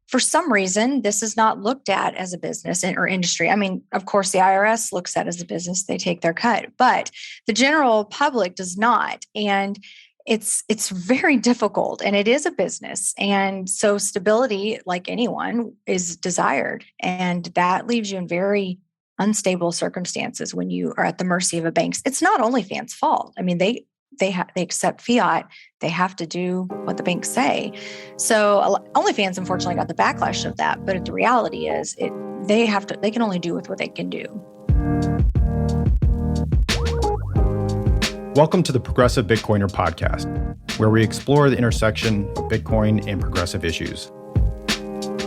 for some reason, this is not looked at as a business or industry. I mean, of course, the IRS looks at it as a business, they take their cut, but the general public does not. And it's very difficult, and it is a business. And so stability, like anyone, is desired. And that leaves you in very unstable circumstances when you are at the mercy of a bank. It's not OnlyFans' fault. I mean, they accept fiat. They have to do what the banks say. So OnlyFans, unfortunately, got the backlash of that. But the reality is, they can only do with what they can do. Welcome to the Progressive Bitcoiner podcast, where we explore the intersection of Bitcoin and progressive issues.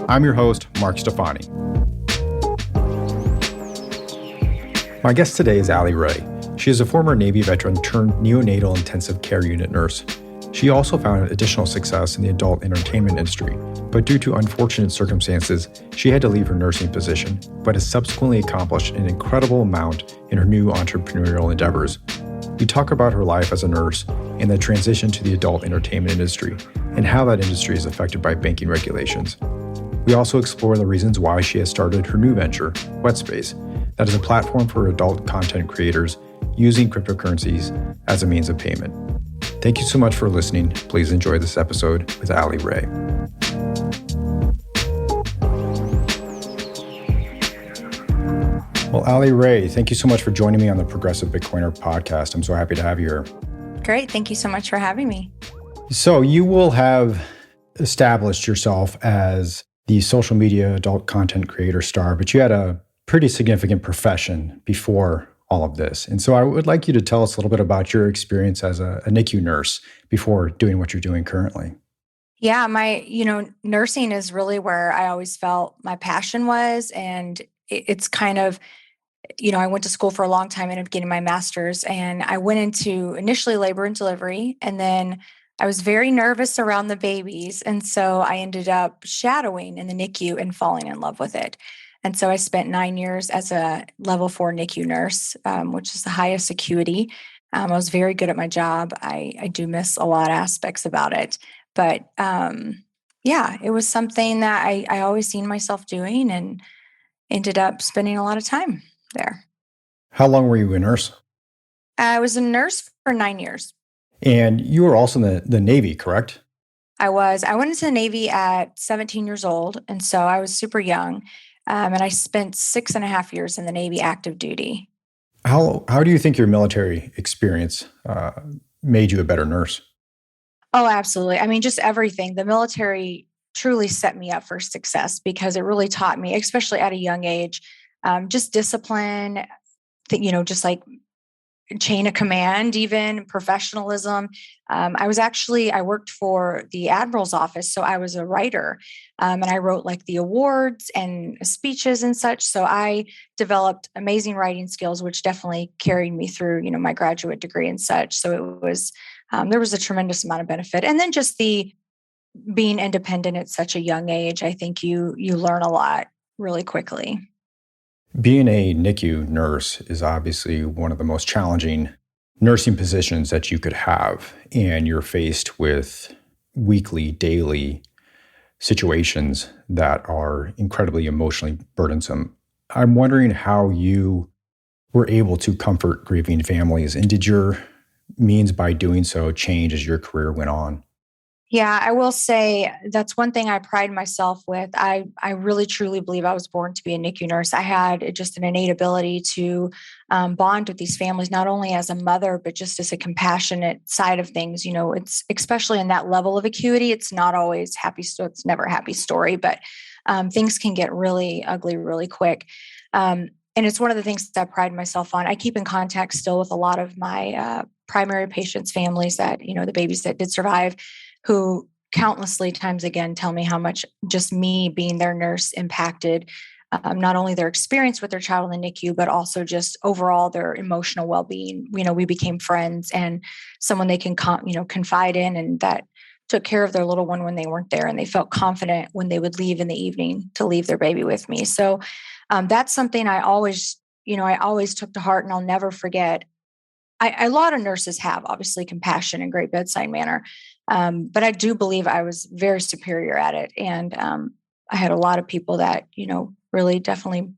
I'm your host, Mark Stefani. My guest today is Allie Rae. She is a former Navy veteran turned neonatal intensive care unit nurse. She also found additional success in the adult entertainment industry, but due to unfortunate circumstances, she had to leave her nursing position, but has subsequently accomplished an incredible amount in her new entrepreneurial endeavors. We talk about her life as a nurse and the transition to the adult entertainment industry, and how that industry is affected by banking regulations. We also explore the reasons why she has started her new venture, Wetspace, that is a platform for adult content creators using cryptocurrencies as a means of payment. Thank you so much for listening. Please enjoy this episode with Allie Rae. Well, Allie Rae, thank you so much for joining me on the Progressive Bitcoiner podcast. I'm so happy to have you here. Great. Thank you so much for having me. So you will have established yourself as the social media adult content creator star, but you had a pretty significant profession before all of this. And so I would like you to tell us a little bit about your experience as a NICU nurse before doing what you're doing currently. Yeah, nursing is really where I always felt my passion was. And it's kind of, I went to school for a long time, ended up getting my master's, and I went into initially labor and delivery. And then I was very nervous around the babies. And so I ended up shadowing in the NICU and falling in love with it. And so I spent 9 years as a level 4 NICU nurse, which is the highest acuity. I was very good at my job. I do miss a lot of aspects about it. But it was something that I always seen myself doing and ended up spending a lot of time there. How long were you a nurse? I was a nurse for 9 years. And you were also in the Navy, correct? I was. I went into the Navy at 17 years old. And so I was super young. And I spent 6.5 years in the Navy active duty. How do you think your military experience made you a better nurse? Oh, absolutely. I mean, just everything. The military truly set me up for success because it really taught me, especially at a young age, just discipline, just like chain of command, even professionalism. I worked for the Admiral's office, so I was a writer, and I wrote like the awards and speeches and such. So I developed amazing writing skills, which definitely carried me through, my graduate degree and such. So it was, there was a tremendous amount of benefit. And then just the being independent at such a young age, I think you learn a lot really quickly. Being a NICU nurse is obviously one of the most challenging nursing positions that you could have. And you're faced with weekly, daily situations that are incredibly emotionally burdensome. I'm wondering how you were able to comfort grieving families. And did your means by doing so change as your career went on? Yeah, I will say that's one thing I pride myself with. I really truly believe I was born to be a NICU nurse. I had just an innate ability to bond with these families, not only as a mother, but just as a compassionate side of things. It's especially in that level of acuity, it's not always happy. So it's never a happy story, but things can get really ugly really quick. And it's one of the things that I pride myself on. I keep in contact still with a lot of my primary patients' families that, the babies that did survive, who countlessly times again tell me how much just me being their nurse impacted not only their experience with their child in the NICU, but also just overall their emotional well-being. We became friends and someone they can confide in, and that took care of their little one when they weren't there, and they felt confident when they would leave in the evening to leave their baby with me. So that's something I always took to heart, and I'll never forget. A lot of nurses have obviously compassion and great bedside manner. But I do believe I was very superior at it. And I had a lot of people that, really definitely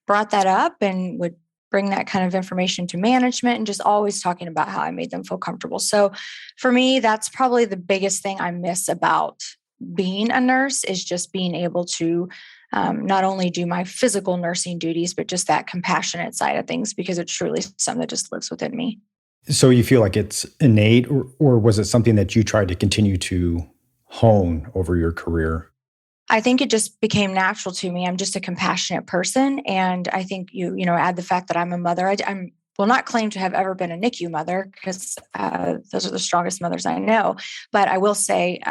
brought that up and would bring that kind of information to management and just always talking about how I made them feel comfortable. So for me, that's probably the biggest thing I miss about being a nurse is just being able to not only do my physical nursing duties, but just that compassionate side of things, because it's truly something that just lives within me. So you feel like it's innate, or was it something that you tried to continue to hone over your career? I think it just became natural to me. I'm just a compassionate person. And I think add the fact that I'm a mother. I'm will not claim to have ever been a NICU mother because those are the strongest mothers I know. But I will say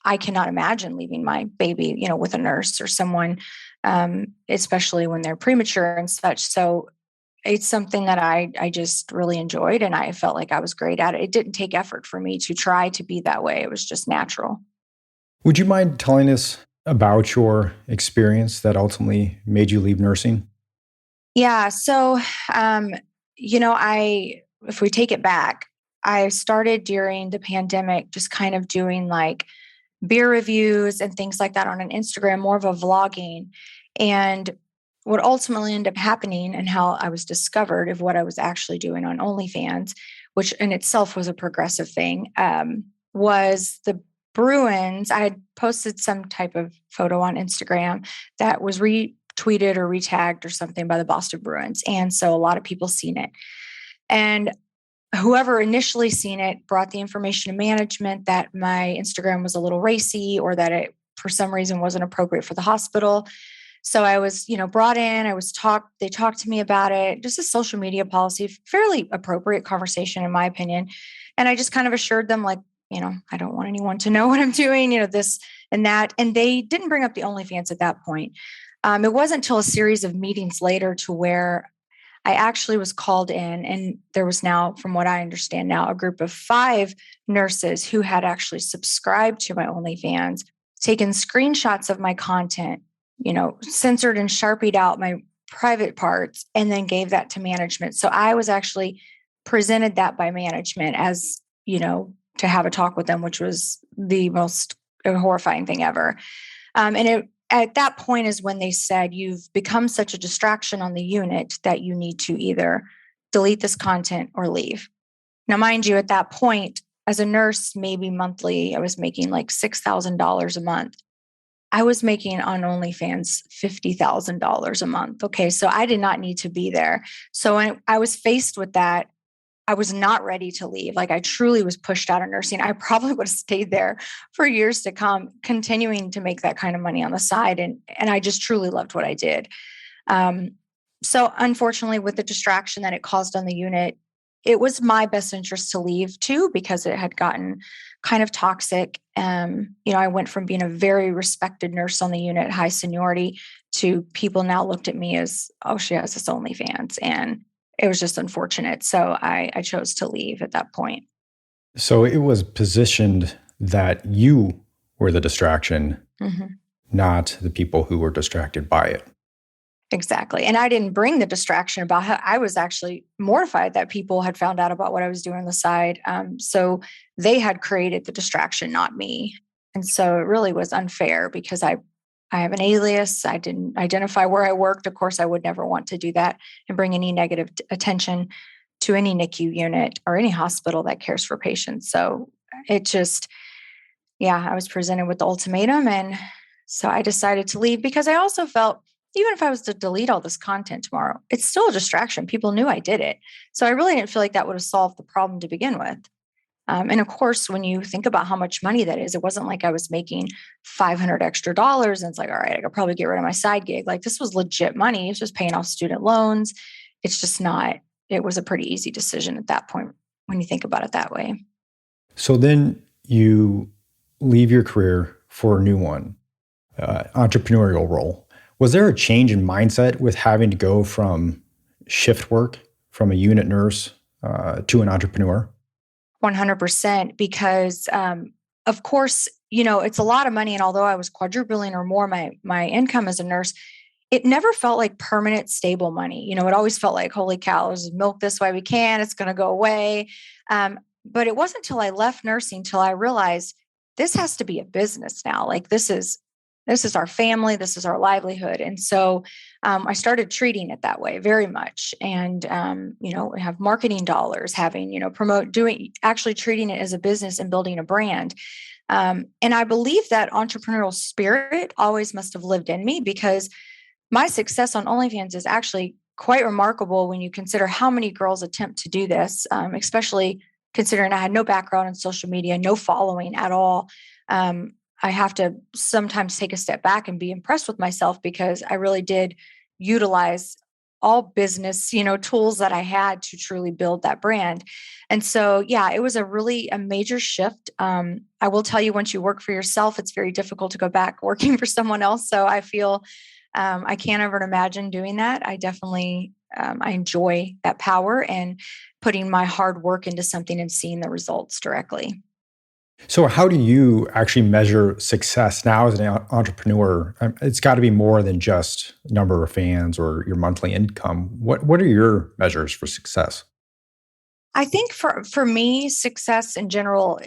I cannot imagine leaving my baby, with a nurse or someone, especially when they're premature and such. So it's something that I just really enjoyed, and I felt like I was great at it. It didn't take effort for me to try to be that way. It was just natural. Would you mind telling us about your experience that ultimately made you leave nursing? Yeah. So, if we take it back, I started during the pandemic, just kind of doing like beer reviews and things like that on an Instagram, more of a vlogging. And what ultimately ended up happening and how I was discovered of what I was actually doing on OnlyFans, which in itself was a progressive thing, was the Bruins. I had posted some type of photo on Instagram that was retweeted or retagged or something by the Boston Bruins. And so a lot of people seen it. And whoever initially seen it brought the information to management that my Instagram was a little racy or that it, for some reason, wasn't appropriate for the hospital. So I was, brought in, they talked to me about it, just a social media policy, fairly appropriate conversation, in my opinion. And I just kind of assured them, like, I don't want anyone to know what I'm doing, this and that. And they didn't bring up the OnlyFans at that point. It wasn't until a series of meetings later to where I actually was called in, and there was now, from what I understand now, a group of 5 nurses who had actually subscribed to my OnlyFans, taken screenshots of my content, censored and sharpied out my private parts, and then gave that to management. So I was actually presented that by management as, to have a talk with them, which was the most horrifying thing ever. At that point is when they said, you've become such a distraction on the unit that you need to either delete this content or leave. Now, mind you, at that point, as a nurse, maybe monthly, I was making like $6,000 a month. I was making on OnlyFans $50,000 a month. Okay, so I did not need to be there. So when I was faced with that, I was not ready to leave. Like, I truly was pushed out of nursing. I probably would have stayed there for years to come, continuing to make that kind of money on the side. And I just truly loved what I did. So unfortunately, with the distraction that it caused on the unit, it was my best interest to leave too, because it had gotten kind of toxic. I went from being a very respected nurse on the unit, high seniority, to people now looked at me as, oh, she has this OnlyFans. And it was just unfortunate. So I chose to leave at that point. So it was positioned that you were the distraction, not the people who were distracted by it. Exactly. And I didn't bring the distraction about how I was actually mortified that people had found out about what I was doing on the side. So they had created the distraction, not me. And so it really was unfair because I have an alias. I didn't identify where I worked. Of course, I would never want to do that and bring any negative attention to any NICU unit or any hospital that cares for patients. So it just, I was presented with the ultimatum. And so I decided to leave because I also felt, even if I was to delete all this content tomorrow, it's still a distraction. People knew I did it. So I really didn't feel like that would have solved the problem to begin with. And of course, when you think about how much money that is, it wasn't like I was making $500 extra. And it's like, all right, I could probably get rid of my side gig. Like, this was legit money. It's just paying off student loans. It's just not, it was a pretty easy decision at that point when you think about it that way. So then you leave your career for a new one, entrepreneurial role. Was there a change in mindset with having to go from shift work, from a unit nurse to an entrepreneur? 100%, because of course, it's a lot of money. And although I was quadrupling or more my income as a nurse, it never felt like permanent, stable money. It always felt like, holy cow, let's milk this while we can. It's going to go away. But it wasn't until I left nursing till I realized this has to be a business now. Like, this is this is our family, this is our livelihood. And so I started treating it that way very much. And, have marketing dollars, having, actually treating it as a business and building a brand. And I believe that entrepreneurial spirit always must have lived in me, because my success on OnlyFans is actually quite remarkable when you consider how many girls attempt to do this, especially considering I had no background in social media, no following at all. I have to sometimes take a step back and be impressed with myself, because I really did utilize all business, tools that I had to truly build that brand. And so, yeah, it was a major shift. I will tell you, once you work for yourself, it's very difficult to go back working for someone else. So I feel I can't ever imagine doing that. I definitely, I enjoy that power and putting my hard work into something and seeing the results directly. So, how do you actually measure success now as an entrepreneur? It's got to be more than just number of fans or your monthly income. What are your measures for success? I think for me, success in general,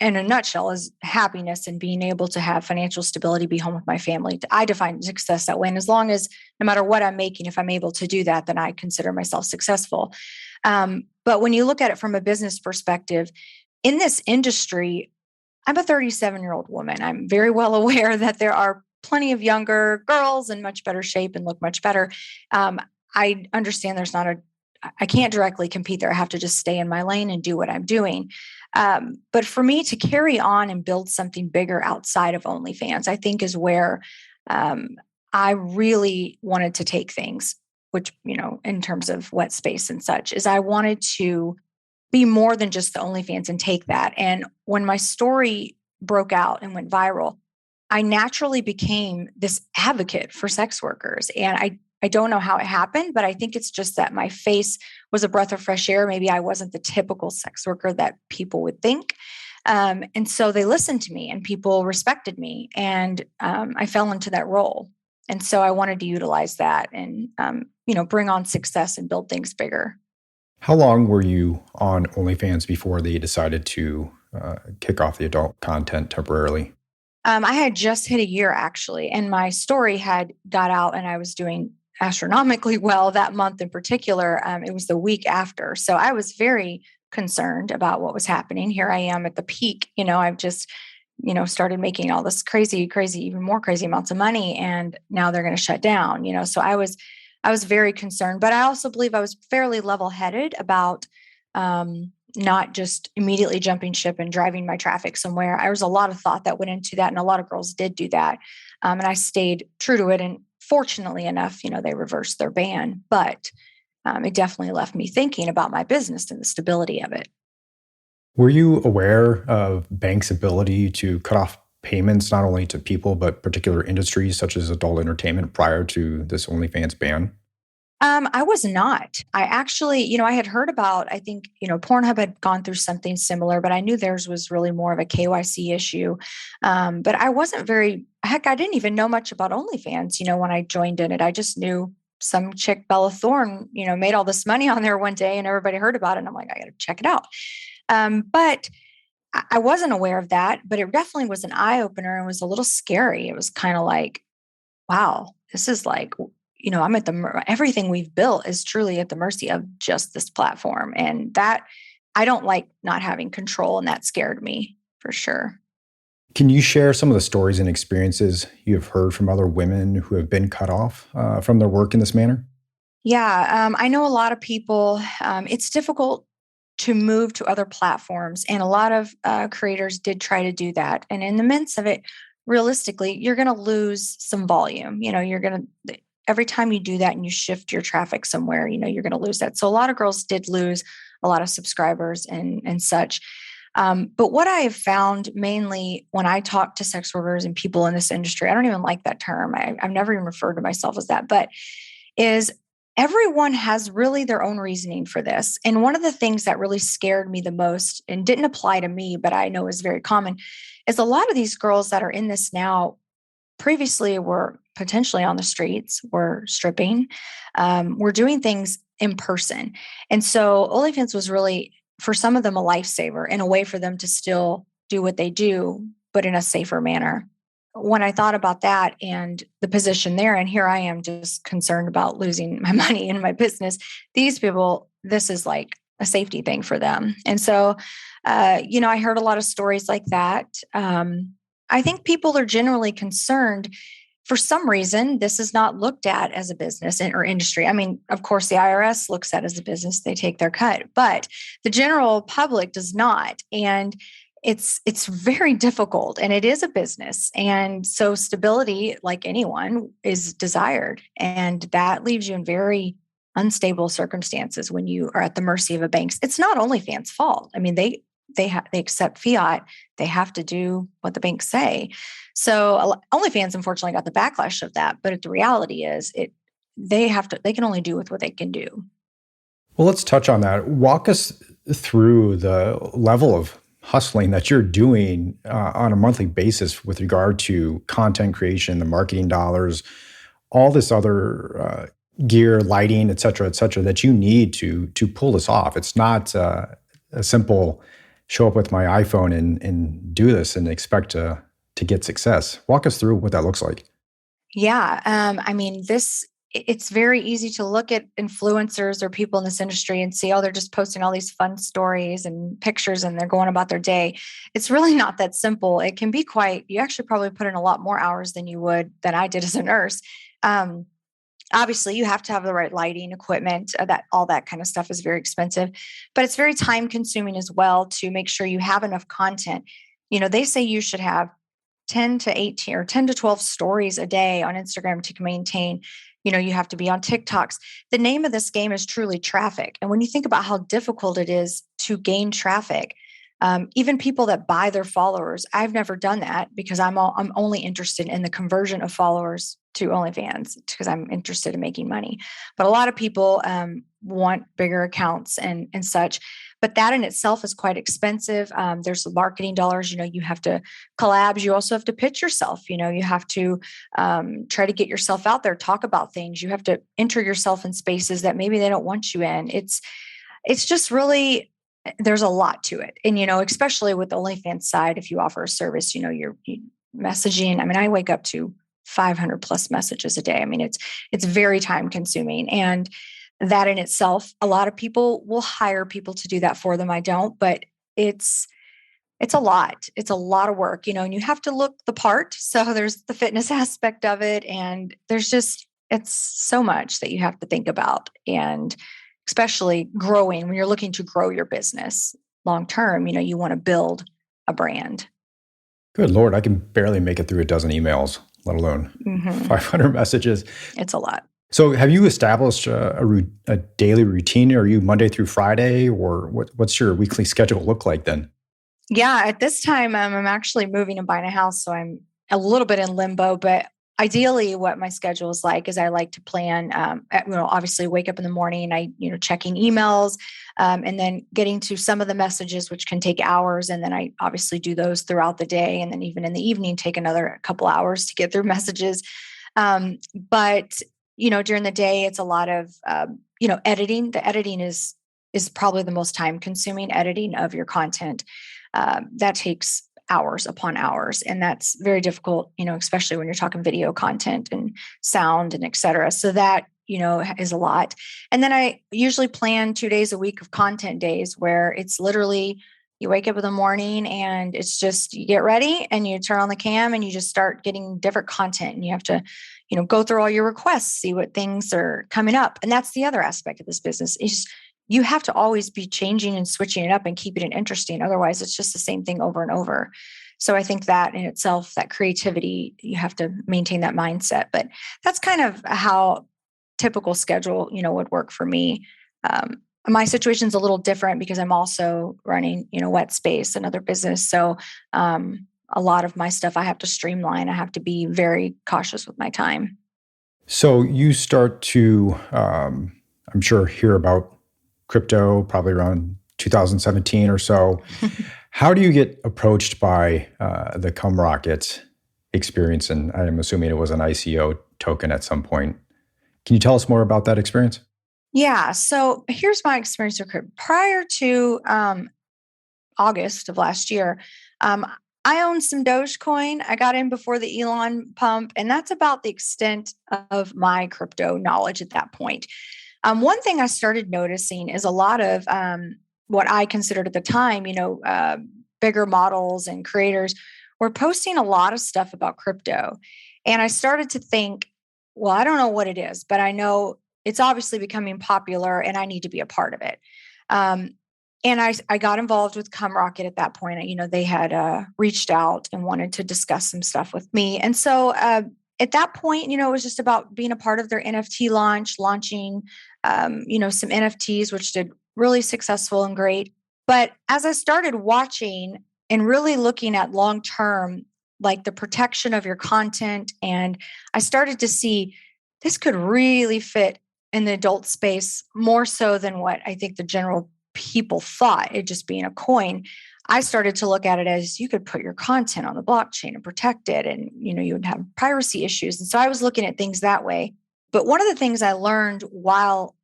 in a nutshell, is happiness and being able to have financial stability, be home with my family. I define success that way. And as long as, no matter what I'm making, if I'm able to do that, then I consider myself successful. But when you look at it from a business perspective, in this industry, I'm a 37-year-old woman. I'm very well aware that there are plenty of younger girls in much better shape and look much better. I understand I can't directly compete there. I have to just stay in my lane and do what I'm doing. But for me to carry on and build something bigger outside of OnlyFans, I think is where I really wanted to take things, which, in terms of Wetspace and such, is I wanted to be more than just the OnlyFans and take that. And when my story broke out and went viral, I naturally became this advocate for sex workers. And I don't know how it happened, but I think it's just that my face was a breath of fresh air. Maybe I wasn't the typical sex worker that people would think. And so they listened to me and people respected me. And I fell into that role. And so I wanted to utilize that and, bring on success and build things bigger. How long were you on OnlyFans before they decided to kick off the adult content temporarily? I had just hit a year, actually, and my story had got out and I was doing astronomically well that month in particular. It was the week after. So I was very concerned about what was happening. Here I am at the peak. I've just, started making all this crazy, even more crazy amounts of money. And now they're going to shut down, so I was very concerned, but I also believe I was fairly level-headed about not just immediately jumping ship and driving my traffic somewhere. There was a lot of thought that went into that, and a lot of girls did do that. And I stayed true to it. And fortunately enough, they reversed their ban, but it definitely left me thinking about my business and the stability of it. Were you aware of banks' ability to cut off payments not only to people, but particular industries such as adult entertainment prior to this OnlyFans ban? I was not. I actually, I had heard about, I think, Pornhub had gone through something similar, but I knew theirs was really more of a KYC issue. But I wasn't I didn't even know much about OnlyFans, when I joined in it. I just knew some chick, Bella Thorne, made all this money on there one day and everybody heard about it. And I'm like, I got to check it out. But I wasn't aware of that, but it definitely was an eye opener and was a little scary. It was kind of like, wow, this is like, I'm at everything we've built is truly at the mercy of just this platform. And that I don't like not having control. And that scared me for sure. Can you share some of the stories and experiences you have heard from other women who have been cut off from their work in this manner? Yeah, I know a lot of people, it's difficult to move to other platforms. And a lot of creators did try to do that. And in the midst of it, realistically, you're going to lose some volume. Every time you do that and you shift your traffic somewhere, you're going to lose that. So a lot of girls did lose a lot of subscribers and such. But what I have found mainly when I talk to sex workers and people in this industry, I don't even like that term. I've never even referred to myself as that, but is everyone has really their own reasoning for this. And one of the things that really scared me the most and didn't apply to me, but I know is very common, is a lot of these girls that are in this now previously were potentially on the streets, were stripping, were doing things in person. And so OnlyFans was really, for some of them, a lifesaver and a way for them to still do what they do, but in a safer manner. when I thought about that and the position there, and here I am just concerned about losing my money in my business, these people, this is like a safety thing for them. And so, I heard a lot of stories like that. I think people are generally concerned. For some reason, this is not looked at as a business or industry. I mean, of course, the IRS looks at it as a business, they take their cut, but the general public does not. And it's very difficult, and it is a business. And so stability, like anyone, is desired. And that leaves you in very unstable circumstances when you are at the mercy of a bank. It's not OnlyFans' fault. I mean, they accept fiat. They have to do what the banks say. So OnlyFans unfortunately got the backlash of that. But the reality is, they can only do with what they can do. Well, let's touch on that. Walk us through the level of hustling that you're doing on a monthly basis with regard to content creation, the marketing dollars, all this other gear, lighting, et cetera, that you need to pull this off. It's not a simple show up with my iPhone and do this and expect to get success. Walk us through what that looks like. Yeah. I mean, it's very easy to look at influencers or people in this industry and see, oh, they're just posting all these fun stories and pictures and they're going about their day. It's really not that simple. It can be you actually probably put in a lot more hours than I did as a nurse. Obviously, you have to have the right lighting, equipment, all that kind of stuff is very expensive, but it's very time consuming as well to make sure you have enough content. They say you should have 10 to 18 or 10 to 12 stories a day on Instagram to maintain. You have to be on TikToks. The name of this game is truly traffic. And when you think about how difficult it is to gain traffic, even people that buy their followers, I've never done that because I'm only interested in the conversion of followers to OnlyFans because I'm interested in making money. But a lot of people want bigger accounts and such. But that in itself is quite expensive. There's marketing dollars. You have to collabs. You also have to pitch yourself. You have to try to get yourself out there, talk about things. You have to enter yourself in spaces that maybe they don't want you in. It's just really, there's a lot to it. And, especially with the OnlyFans side, if you offer a service, you're messaging. I mean, I wake up to 500 plus messages a day. I mean, it's very time consuming. And that in itself, a lot of people will hire people to do that for them. I don't, but it's a lot. It's a lot of work, and you have to look the part. So there's the fitness aspect of it. And it's so much that you have to think about. And especially growing, when you're looking to grow your business long term, you want to build a brand. Good Lord, I can barely make it through a dozen emails, let alone 500 messages. It's a lot. So have you established a daily routine? Are you Monday through Friday, or what's your weekly schedule look like then? Yeah, at this time, I'm actually moving and buying a house. So I'm a little bit in limbo, but ideally what my schedule is like is I like to plan, obviously wake up in the morning, checking emails, and then getting to some of the messages, which can take hours. And then I obviously do those throughout the day. And then even in the evening, take another couple hours to get through messages. But during the day, it's a lot of, editing. The editing is probably the most time consuming editing of your content. That takes hours upon hours. And that's very difficult, especially when you're talking video content and sound and et cetera. So that, is a lot. And then I usually plan 2 days a week of content days where it's literally you wake up in the morning and it's just you get ready and you turn on the cam and you just start getting different content, and you have to, go through all your requests, see what things are coming up. And that's the other aspect of this business is you have to always be changing and switching it up and keeping it interesting. Otherwise, it's just the same thing over and over. So I think that in itself, that creativity, you have to maintain that mindset. But that's kind of how typical schedule, would work for me. My situation's a little different because I'm also running, Wetspace, another business. So a lot of my stuff I have to streamline. I have to be very cautious with my time. So you start to, I'm sure, hear about crypto probably around 2017 or so. How do you get approached by the CumRocket experience? And I'm assuming it was an ICO token at some point. Can you tell us more about that experience? Yeah. So here's my experience with crypto. Prior to August of last year, I own some Dogecoin. I got in before the Elon pump, and that's about the extent of my crypto knowledge at that point. One thing I started noticing is a lot of what I considered at the time, bigger models and creators were posting a lot of stuff about crypto. And I started to think, well, I don't know what it is, but I know it's obviously becoming popular and I need to be a part of it. Um, and I got involved with CumRocket at that point. They had reached out and wanted to discuss some stuff with me. And so at that point, it was just about being a part of their NFT launching, some NFTs, which did really successful and great. But as I started watching and really looking at long term, like the protection of your content, and I started to see this could really fit in the adult space more so than what I think the general people thought, it just being a coin. I started to look at it as you could put your content on the blockchain and protect it, and you would have privacy issues. And so I was looking at things that way. But one of the things I learned while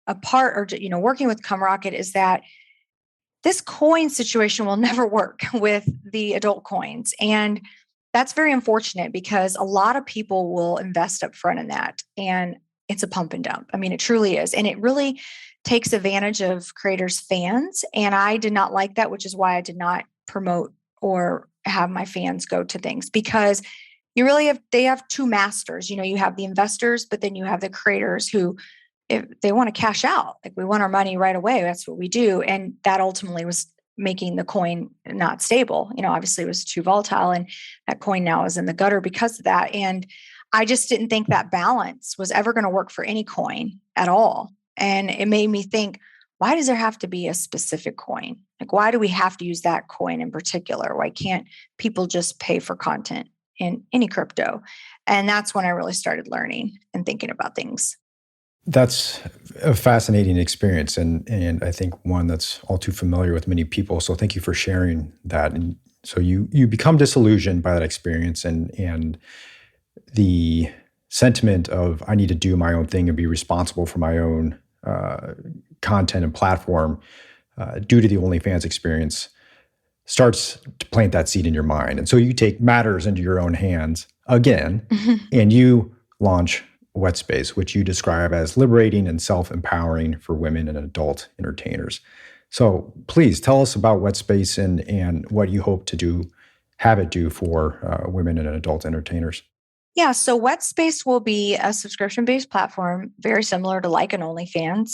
working with CumRocket is that this coin situation will never work with the adult coins. And that's very unfortunate because a lot of people will invest up front in that. And it's a pump and dump. I mean, it truly is. And it really takes advantage of creators' fans. And I did not like that, which is why I did not promote or have my fans go to things, because they have two masters. You have the investors, but then you have the creators who, if they want to cash out, like we want our money right away, that's what we do. And that ultimately was making the coin not stable. Obviously it was too volatile, and that coin now is in the gutter because of that. And I just didn't think that balance was ever going to work for any coin at all. And it made me think, why does there have to be a specific coin? Like, why do we have to use that coin in particular? Why can't people just pay for content in any crypto? And that's when I really started learning and thinking about things. That's a fascinating experience, and I think one that's all too familiar with many people. So thank you for sharing that. And so you become disillusioned by that experience, and the sentiment of I need to do my own thing and be responsible for my own content and platform due to the OnlyFans experience starts to plant that seed in your mind. And so you take matters into your own hands again, and you launch Wetspace, which you describe as liberating and self-empowering for women and adult entertainers. So please tell us about Wetspace and what you hope to have it do for women and adult entertainers. Yeah, so Wetspace will be a subscription-based platform, very similar to like an OnlyFans.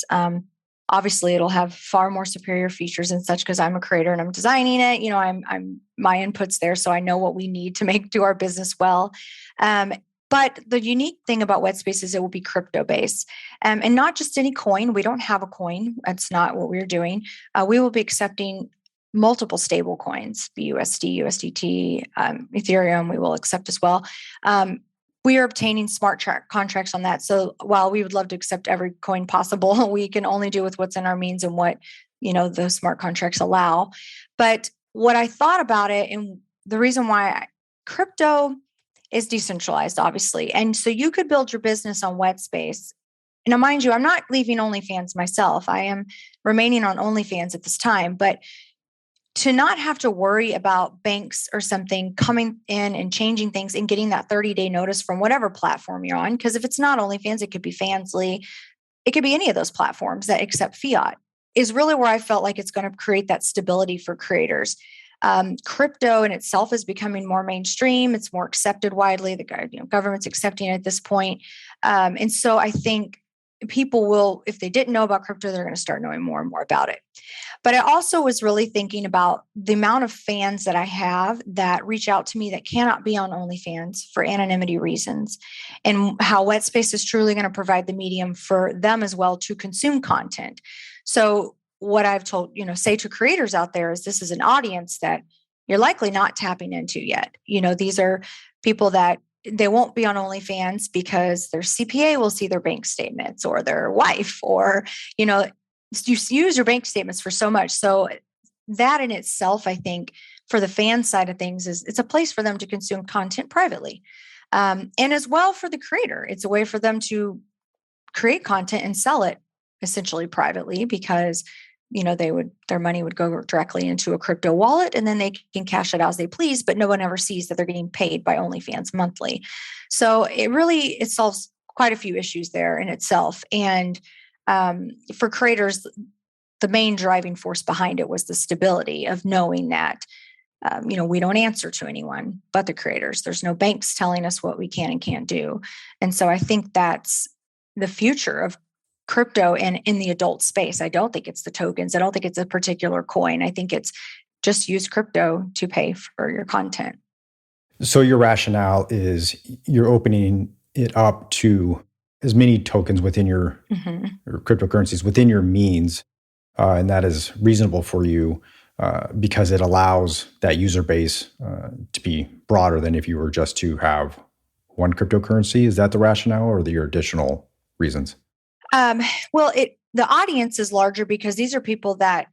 Obviously, it'll have far more superior features and such because I'm a creator and I'm designing it. I'm my input's there, so I know what we need to do our business well. But the unique thing about Wetspace is it will be crypto-based, and not just any coin. We don't have a coin. That's not what we're doing. We will be accepting multiple stable coins, BUSD, USDT, Ethereum, we will accept as well. We are obtaining smart contracts on that. So while we would love to accept every coin possible, we can only do with what's in our means and what, those smart contracts allow. But what I thought about it, and the reason why crypto is decentralized, obviously. And so you could build your business on Wetspace. Now, mind you, I'm not leaving OnlyFans myself. I am remaining on OnlyFans at this time, but to not have to worry about banks or something coming in and changing things and getting that 30-day notice from whatever platform you're on. Because if it's not OnlyFans, it could be Fansly. It could be any of those platforms that accept fiat, is really where I felt like it's going to create that stability for creators. Crypto in itself is becoming more mainstream. It's more accepted widely. The government's accepting it at this point. And so I think people will, if they didn't know about crypto, they're going to start knowing more and more about it. But I also was really thinking about the amount of fans that I have that reach out to me that cannot be on OnlyFans for anonymity reasons, and how Wetspace is truly going to provide the medium for them as well to consume content. So what I've told, say to creators out there is this is an audience that you're likely not tapping into yet. These are people that they won't be on OnlyFans because their CPA will see their bank statements, or their wife, or, you use your bank statements for so much. So that in itself, I think for the fan side of things it's a place for them to consume content privately. And as well for the creator, it's a way for them to create content and sell it essentially privately, because their money would go directly into a crypto wallet, and then they can cash it out as they please, but no one ever sees that they're getting paid by OnlyFans monthly. So it solves quite a few issues there in itself. And for creators, the main driving force behind it was the stability of knowing that we don't answer to anyone but the creators. There's no banks telling us what we can and can't do. And so I think that's the future of crypto and in the adult space. I don't think it's the tokens. I don't think it's a particular coin. I think it's just use crypto to pay for your content. So your rationale is you're opening it up to as many tokens within your cryptocurrencies within your means, and that is reasonable for you because it allows that user base to be broader than if you were just to have one cryptocurrency. Is that the rationale, or your additional reasons? Well, the audience is larger because these are people that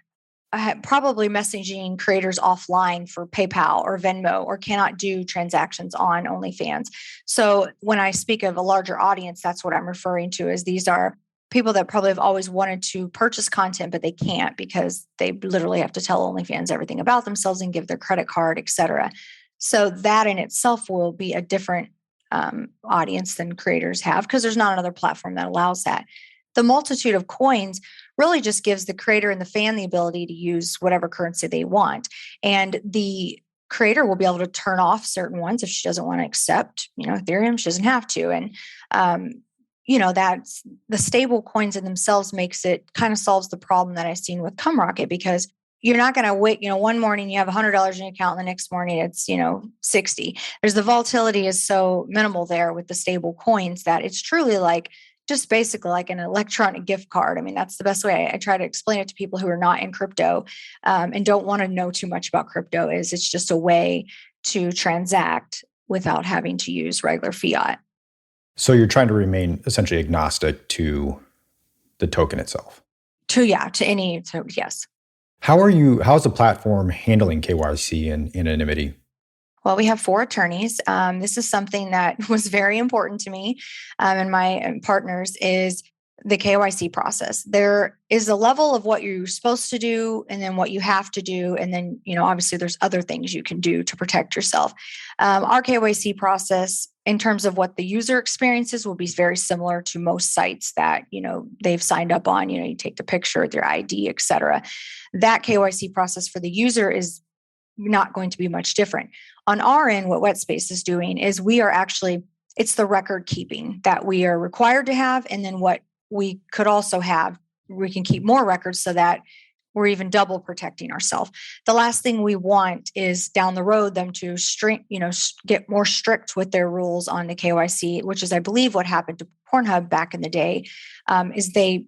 probably messaging creators offline for PayPal or Venmo, or cannot do transactions on OnlyFans. So when I speak of a larger audience, that's what I'm referring to, is these are people that probably have always wanted to purchase content, but they can't because they literally have to tell OnlyFans everything about themselves and give their credit card, et cetera. So that in itself will be a different audience than creators have, because there's not another platform that allows that. The multitude of coins really just gives the creator and the fan the ability to use whatever currency they want. And the creator will be able to turn off certain ones if she doesn't want to accept, Ethereum. She doesn't have to. And, that's the stable coins in themselves kind of solves the problem that I've seen with CumRocket, because you're not going to wait, one morning you have $100 in your account and the next morning it's, 60. There's the volatility is so minimal there with the stable coins that it's truly just basically like an electronic gift card. I mean, that's the best way I try to explain it to people who are not in crypto and don't want to know too much about crypto. Is it's just a way to transact without having to use regular fiat. So you're trying to remain essentially agnostic to the token itself. Yes. How's the platform handling KYC and anonymity? Well, we have 4 attorneys. This is something that was very important to me and my partners, is the KYC process. There is a level of what you're supposed to do and then what you have to do. And then, obviously there's other things you can do to protect yourself. Our KYC process in terms of what the user experiences will be very similar to most sites that, they've signed up on. You take the picture with your ID, et cetera. That KYC process for the user is not going to be much different. On our end, what Wetspace is doing is it's the record keeping that we are required to have. And then what we could also have, we can keep more records so that we're even double protecting ourselves. The last thing we want is down the road them to get more strict with their rules on the KYC, which is, I believe, what happened to Pornhub back in the day, is they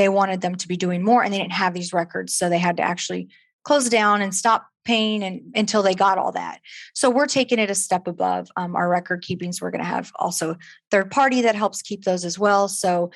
wanted them to be doing more and they didn't have these records. So they had to actually close down and stop paying until they got all that. So we're taking it a step above our record keepings. We're going to have also third party that helps keep those as well. So,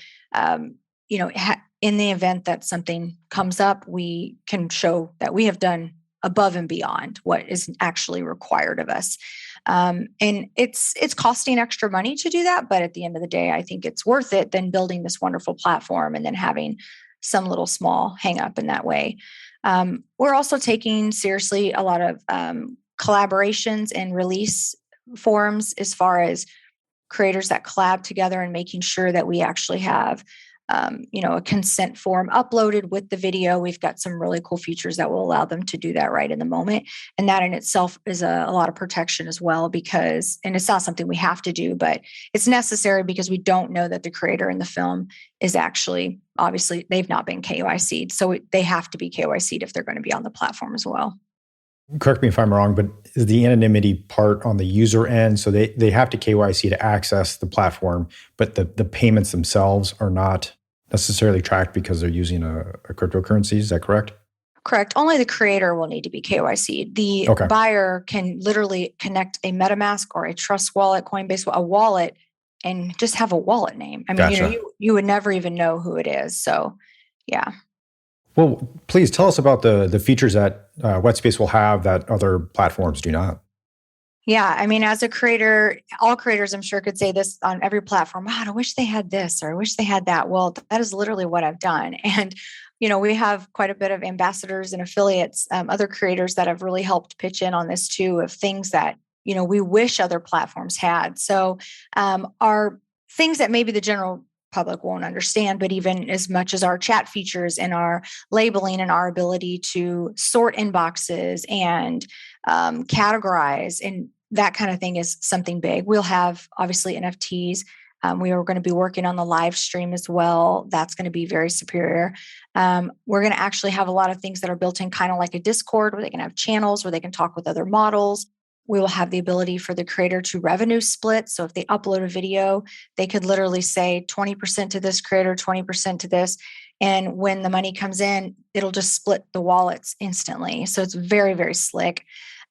in the event that something comes up, we can show that we have done above and beyond what is actually required of us. And it's costing extra money to do that. But at the end of the day, I think it's worth it than building this wonderful platform and then having some little small hang up in that way. We're also taking seriously a lot of collaborations and release forums as far as creators that collab together and making sure that we actually have, a consent form uploaded with the video. We've got some really cool features that will allow them to do that right in the moment. And that in itself is a lot of protection as well, and it's not something we have to do, but it's necessary because we don't know that the creator in the film is actually, obviously, they've not been KYC'd. So they have to be KYC'd if they're going to be on the platform as well. Correct me if I'm wrong, but is the anonymity part on the user end? So they have to KYC to access the platform, but the payments themselves are not necessarily tracked because they're using a cryptocurrency. Is that correct? Correct. Only the creator will need to be KYC'd. The buyer can literally connect a MetaMask or a Trust Wallet, Coinbase, a wallet, and just have a wallet name. I mean, Gotcha. You would never even know who it is. So, yeah. Well, please tell us about the features that Wetspace will have that other platforms do not. Yeah. I mean, as a creator, all creators, I'm sure, could say this on every platform. Wow, I wish they had this or I wish they had that. Well, that is literally what I've done. And we have quite a bit of ambassadors and affiliates, other creators that have really helped pitch in on this too, of things that, we wish other platforms had. So are things that maybe the general public won't understand, but even as much as our chat features and our labeling and our ability to sort inboxes and categorize and that kind of thing is something big. We'll have obviously NFTs. We are going to be working on the live stream as well. That's going to be very superior. We're going to actually have a lot of things that are built in kind of like a Discord where they can have channels where they can talk with other models. We will have the ability for the creator to revenue split. So if they upload a video, they could literally say 20% to this creator, 20% to this. And when the money comes in, it'll just split the wallets instantly. So it's very, very slick.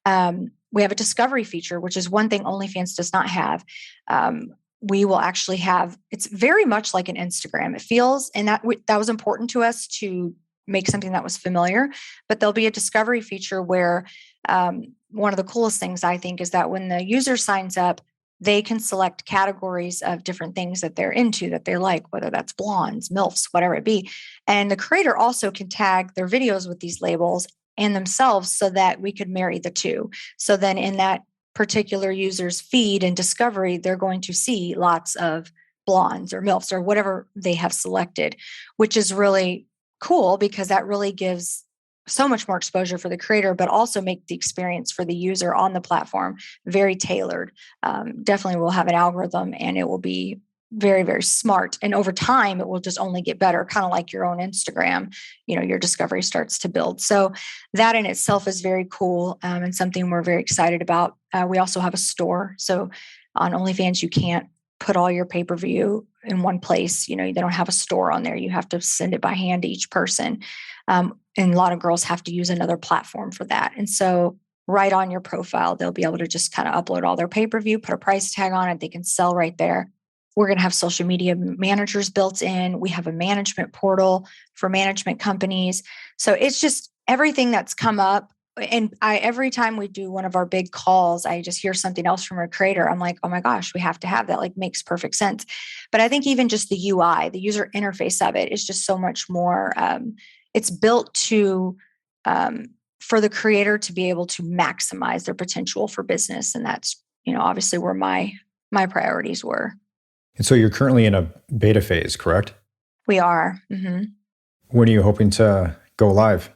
We have a discovery feature, which is one thing OnlyFans does not have. We will actually have, it's very much like an Instagram. It feels, and that was important to us to make something that was familiar, but there'll be a discovery feature where one of the coolest things I think is that when the user signs up, they can select categories of different things that they're into, that they like, whether that's blondes, MILFs, whatever it be. And the creator also can tag their videos with these labels and themselves so that we could marry the two. So then in that particular user's feed and discovery, they're going to see lots of blondes or MILFs or whatever they have selected, which is really cool because that really gives so much more exposure for the creator, but also make the experience for the user on the platform very tailored. Definitely we'll have an algorithm and it will be very, very smart. And over time, it will just only get better, kind of like your own Instagram, your discovery starts to build. So that in itself is very cool and something we're very excited about. We also have a store. So on OnlyFans, you can't put all your pay-per-view in one place. They don't have a store on there. You have to send it by hand to each person. And a lot of girls have to use another platform for that. And so right on your profile, they'll be able to just kind of upload all their pay-per-view, put a price tag on it. They can sell right there. We're going to have social media managers built in. We have a management portal for management companies. So it's just everything that's come up. And every time we do one of our big calls, I just hear something else from a creator. I'm like, oh my gosh, we have to have that. Like makes perfect sense. But I think even just the UI, the user interface of it is just so much more. It's built to for the creator to be able to maximize their potential for business. And that's, obviously where my priorities were. And so you're currently in a beta phase, correct? We are. Mm-hmm. When are you hoping to go live?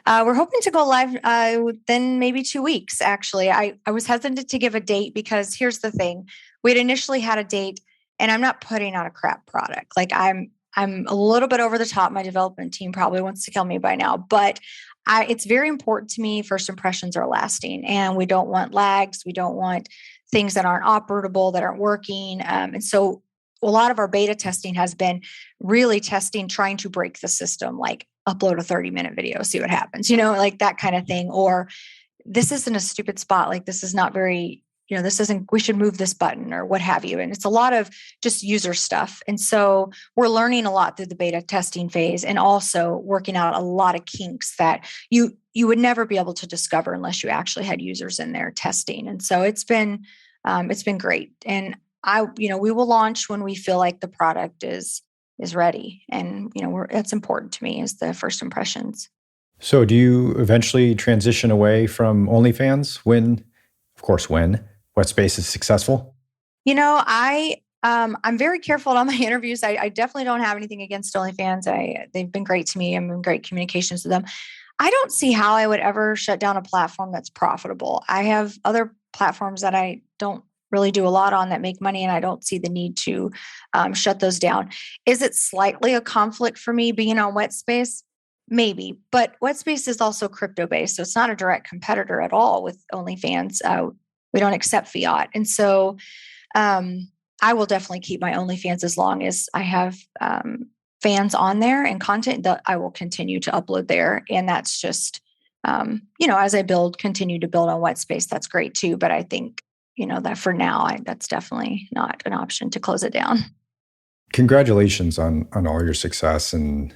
We're hoping to go live within maybe 2 weeks, actually. I was hesitant to give a date because here's the thing. We'd initially had a date and I'm not putting out a crap product. Like I'm a little bit over the top. My development team probably wants to kill me by now, but it's very important to me. First impressions are lasting and we don't want lags. We don't want things that aren't operable, that aren't working. And so a lot of our beta testing has been really testing, trying to break the system, like upload a 30-minute video, see what happens, like that kind of thing. Or this isn't a stupid spot. Like this is not very, this isn't, we should move this button or what have you. And it's a lot of just user stuff. And so we're learning a lot through the beta testing phase and also working out a lot of kinks that you would never be able to discover unless you actually had users in there testing. And so it's been great. And we will launch when we feel like the product is ready. And, it's important to me is the first impressions. So do you eventually transition away from OnlyFans when Wetspace is successful? I'm very careful on my interviews. I definitely don't have anything against OnlyFans. They've been great to me. I'm in great communications with them. I don't see how I would ever shut down a platform that's profitable. I have other platforms that I don't really do a lot on that make money, and I don't see the need to shut those down. Is it slightly a conflict for me being on Wetspace? Maybe, but Wetspace is also crypto-based, so it's not a direct competitor at all with OnlyFans. We don't accept fiat. And so I will definitely keep my OnlyFans as long as I have fans on there and content that I will continue to upload there. And that's just, as I continue to build on Wetspace, that's great too. But I think, that for now, that's definitely not an option to close it down. Congratulations on all your success and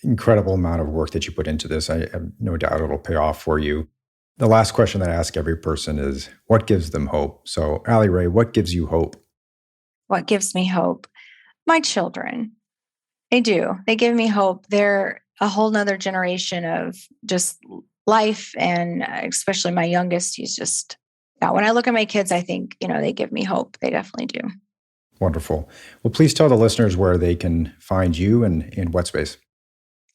incredible amount of work that you put into this. I have no doubt it'll pay off for you. The last question that I ask every person is, what gives them hope? So, Allie Rae, what gives you hope? What gives me hope? My children. They do. They give me hope. They're a whole nother generation of just life. And especially my youngest, he's just, yeah, when I look at my kids, I think, they give me hope. They definitely do. Wonderful. Well, please tell the listeners where they can find you and Wetspace.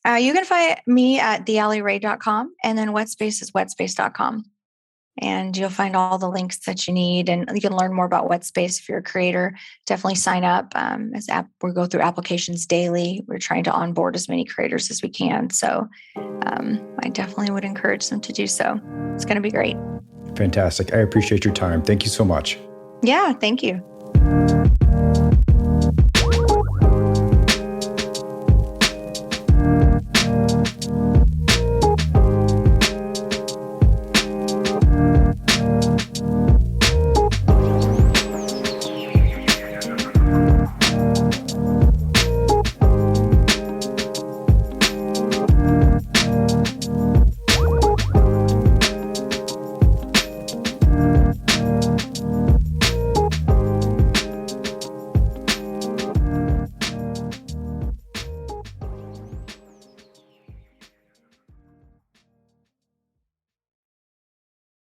You can find me at theallierae.com, and then Wetspace is wetspace.com. And you'll find all the links that you need. And you can learn more about Wetspace if you're a creator. Definitely sign up. We go through applications daily. We're trying to onboard as many creators as we can. So I definitely would encourage them to do so. It's going to be great. Fantastic. I appreciate your time. Thank you so much. Yeah, thank you.